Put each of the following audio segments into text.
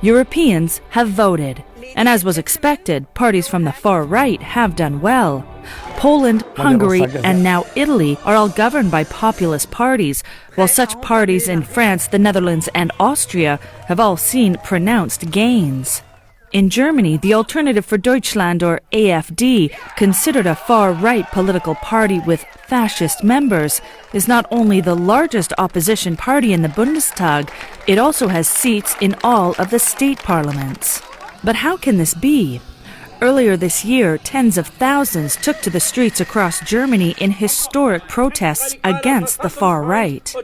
Europeans have voted, and as was expected, parties from the far right have done well. Poland, Hungary, and now Italy are all governed by populist parties, while such parties in France, the Netherlands, and Austria have all seen pronounced gains. In Germany, the Alternative for Deutschland, or AfD, considered a far-right political party with fascist members, is not only the largest opposition party in the Bundestag, it also has seats in all of the state parliaments. But how can this be? Earlier this year, tens of thousands took to the streets across Germany in historic protests against the far right.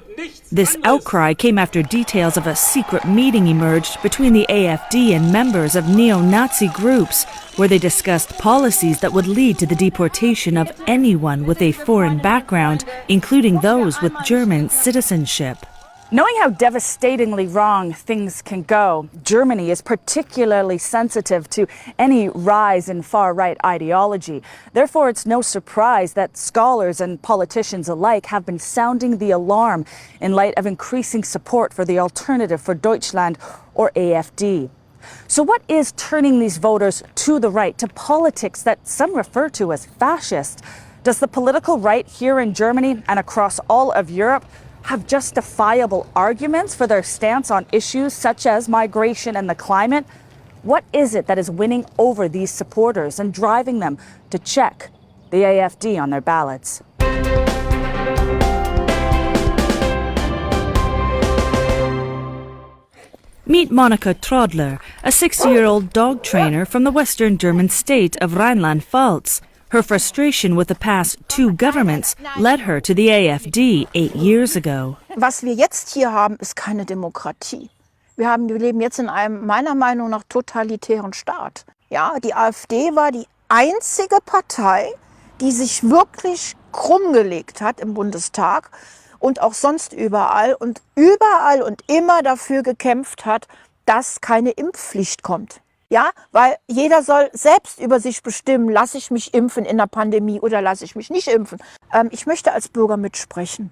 This outcry came after details of a secret meeting emerged between the AfD and members of neo-Nazi groups, where they discussed policies that would lead to the deportation of anyone with a foreign background, including those with German citizenship. Knowing how devastatingly wrong things can go, Germany is particularly sensitive to any rise in far-right ideology. Therefore, it's no surprise that scholars and politicians alike have been sounding the alarm in light of increasing support for the Alternative for Deutschland, or AfD. So what is turning these voters to the right, to politics that some refer to as fascist? Does the political right here in Germany and across all of Europe have justifiable arguments for their stance on issues such as migration and the climate? What is it that is winning over these supporters and driving them to check the AfD on their ballots? Meet Monika Trodler, a 60-year-old dog trainer from the western German state of Rheinland-Pfalz. Her frustration with the past two governments led her to the AfD 8 years ago. Was wir jetzt hier haben, ist keine Demokratie. Wir leben jetzt in einem, meiner Meinung nach, totalitären Staat. Ja, die AfD war die einzige Partei, die sich wirklich krumm gelegt hat im Bundestag und auch sonst überall und immer dafür gekämpft hat, dass keine Impfpflicht kommt. Ja, weil jeder soll selbst über sich bestimmen, lasse ich mich impfen in der Pandemie oder lasse ich mich nicht impfen. Ich möchte als Bürger mitsprechen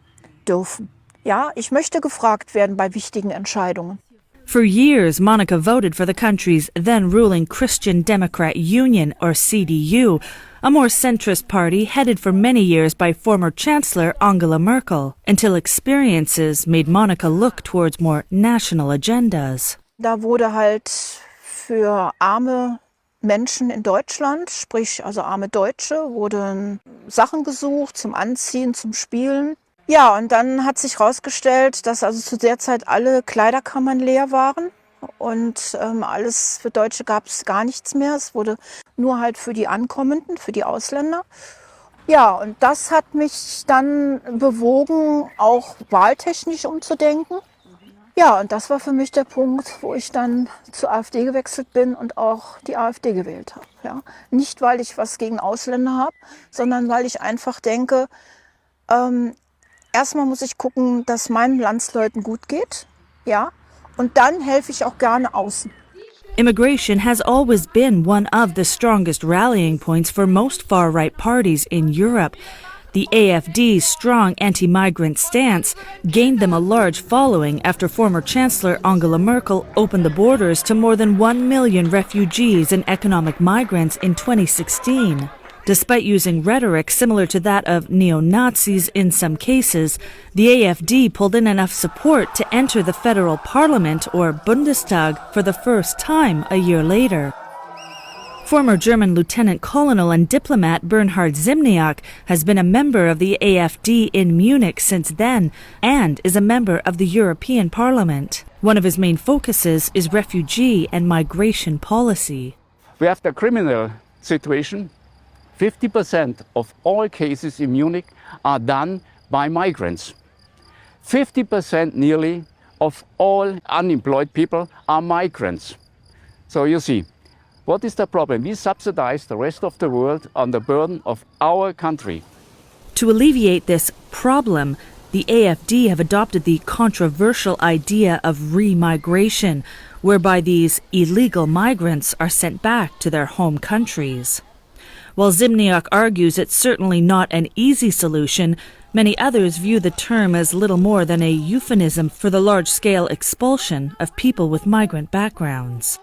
dürfen. Ja, ich möchte gefragt werden bei wichtigen Entscheidungen. For years, Monika voted for the country's then-ruling Christian Democrat Union, or CDU, a more centrist party headed for many years by former Chancellor Angela Merkel, until experiences made Monika look towards more national agendas. Da wurde halt für arme Menschen in Deutschland, sprich also arme Deutsche, wurden Sachen gesucht zum Anziehen, zum Spielen. Ja, und dann hat sich herausgestellt, dass also zu der Zeit alle Kleiderkammern leer waren und alles für Deutsche gab es gar nichts mehr. Es wurde nur halt für die Ankommenden, für die Ausländer. Ja, und das hat mich dann bewogen, auch wahltechnisch umzudenken. Ja, und das war für mich der Punkt, wo ich dann zur AfD gewechselt bin und auch die AfD gewählt habe. Ja. Nicht, weil ich was gegen Ausländer habe, sondern weil ich einfach denke, erstmal muss ich gucken, dass meinen Landsleuten gut geht, ja, und dann helfe ich auch gerne außen. Immigration has always been one of the strongest rallying points for most far-right parties in Europe. The AfD's strong anti-migrant stance gained them a large following after former Chancellor Angela Merkel opened the borders to more than 1 million refugees and economic migrants in 2016. Despite using rhetoric similar to that of neo-Nazis in some cases, the AfD pulled in enough support to enter the federal parliament, or Bundestag, for the first time a year later. Former German lieutenant colonel and diplomat Bernhard Zimniak has been a member of the AfD in Munich since then and is a member of the European Parliament. One of his main focuses is refugee and migration policy. We have the criminal situation. 50% of all cases in Munich are done by migrants. 50% nearly of all unemployed people are migrants. So you see, what is the problem? We subsidize the rest of the world on the burden of our country. To alleviate this problem, the AfD have adopted the controversial idea of remigration, whereby these illegal migrants are sent back to their home countries. While Zimniak argues it's certainly not an easy solution, Many others view the term as little more than a euphemism for the large-scale expulsion of people with migrant backgrounds.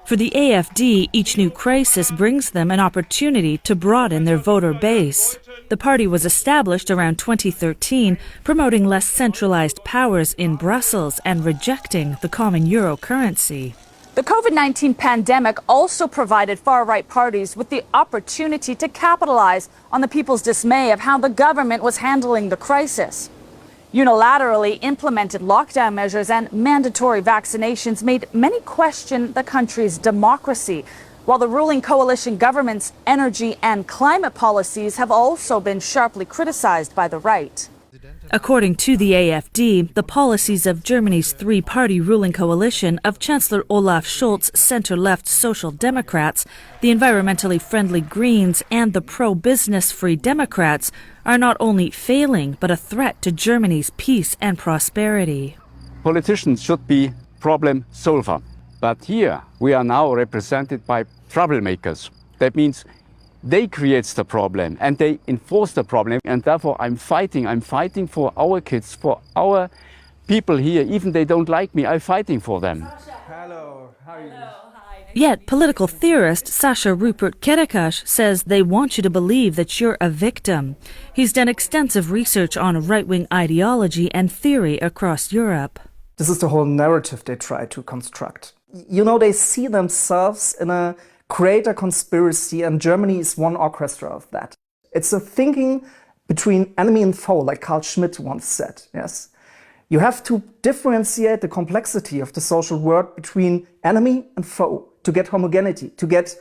For the AfD, each new crisis brings them an opportunity to broaden their voter base. The party was established around 2013, promoting less centralized powers in Brussels and rejecting the common euro currency. The COVID-19 pandemic also provided far-right parties with the opportunity to capitalize on the people's dismay of how the government was handling the crisis. Unilaterally implemented lockdown measures and mandatory vaccinations made many question the country's democracy, while the ruling coalition government's energy and climate policies have also been sharply criticized by the right. According to the AfD, the policies of Germany's three-party ruling coalition of Chancellor Olaf Scholz's center-left Social Democrats, the environmentally friendly Greens, and the pro-business Free Democrats are not only failing, but a threat to Germany's peace and prosperity. Politicians should be problem solver. But here we are now represented by troublemakers. That means they create the problem and they enforce the problem. And therefore I'm fighting for our kids, for our people here. Even they don't like me, I'm fighting for them. Hello, how are you? Yet political theorist Sasha Rupert Kerekes says they want you to believe that you're a victim. He's done extensive research on right-wing ideology and theory across Europe. This is the whole narrative they try to construct. You know, they see themselves in a greater conspiracy, and Germany is one orchestra of that. It's a thinking between enemy and foe, like Carl Schmitt once said, yes? You have to differentiate the complexity of the social world between enemy and foe to get homogeneity, to get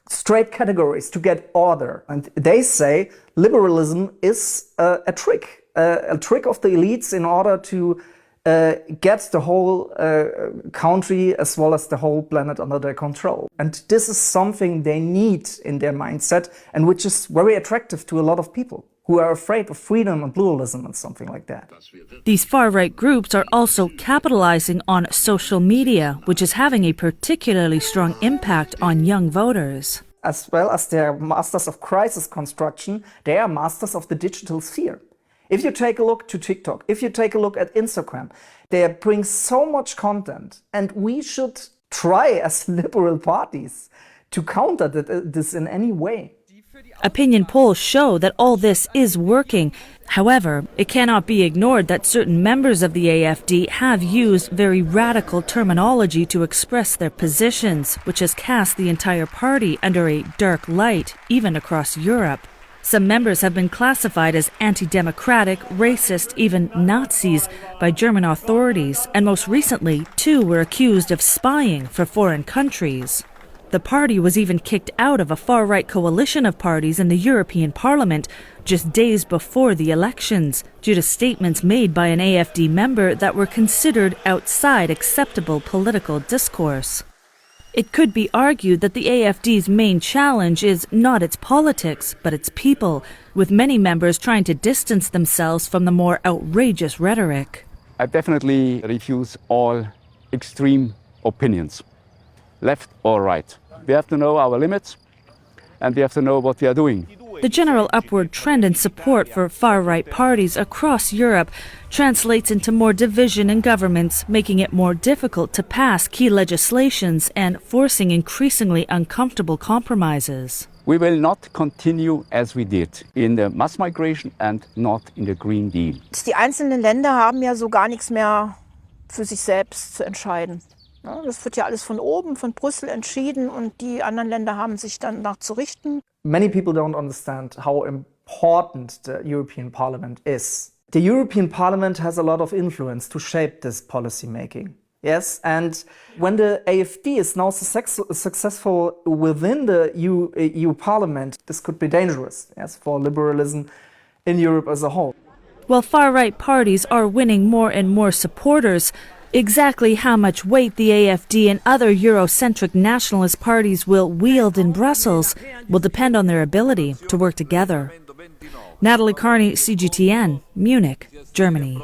straight categories, to get order. And they say liberalism is a trick of the elites in order to get the whole country as well as the whole planet under their control. And this is something they need in their mindset, and which is very attractive to a lot of people who are afraid of freedom and pluralism and something like that. These far-right groups are also capitalizing on social media, which is having a particularly strong impact on young voters. As well as they are masters of crisis construction, they are masters of the digital sphere. If you take a look to TikTok, if you take a look at Instagram, they bring so much content, and we should try as liberal parties to counter this in any way. Opinion polls show that all this is working. However, it cannot be ignored that certain members of the AfD have used very radical terminology to express their positions, which has cast the entire party under a dark light, even across Europe. Some members have been classified as anti-democratic, racist, even Nazis by German authorities, and most recently, 2 were accused of spying for foreign countries. The party was even kicked out of a far-right coalition of parties in the European Parliament just days before the elections, due to statements made by an AfD member that were considered outside acceptable political discourse. It could be argued that the AfD's main challenge is not its politics, but its people, with many members trying to distance themselves from the more outrageous rhetoric. I definitely refuse all extreme opinions, left or right. We have to know our limits, and we have to know what we are doing. The general upward trend in support for far-right parties across Europe translates into more division in governments, making it more difficult to pass key legislations and forcing increasingly uncomfortable compromises. We will not continue as we did in the mass migration and not in the Green Deal. Die einzelnen Länder haben ja so gar nichts mehr für sich selbst zu entscheiden. Ja, das wird ja alles von oben, von Brüssel entschieden, und die anderen Länder haben sich dann danach zu richten. Many people don't understand how important the European Parliament is. The European Parliament has a lot of influence to shape this policy making. Yes, and when the AfD is now successful within the EU Parliament, this could be dangerous, yes, for liberalism in Europe as a whole. While far-right parties are winning more and more supporters, exactly how much weight the AfD and other Eurocentric nationalist parties will wield in Brussels will depend on their ability to work together. Natalie Carney, CGTN, Munich, Germany.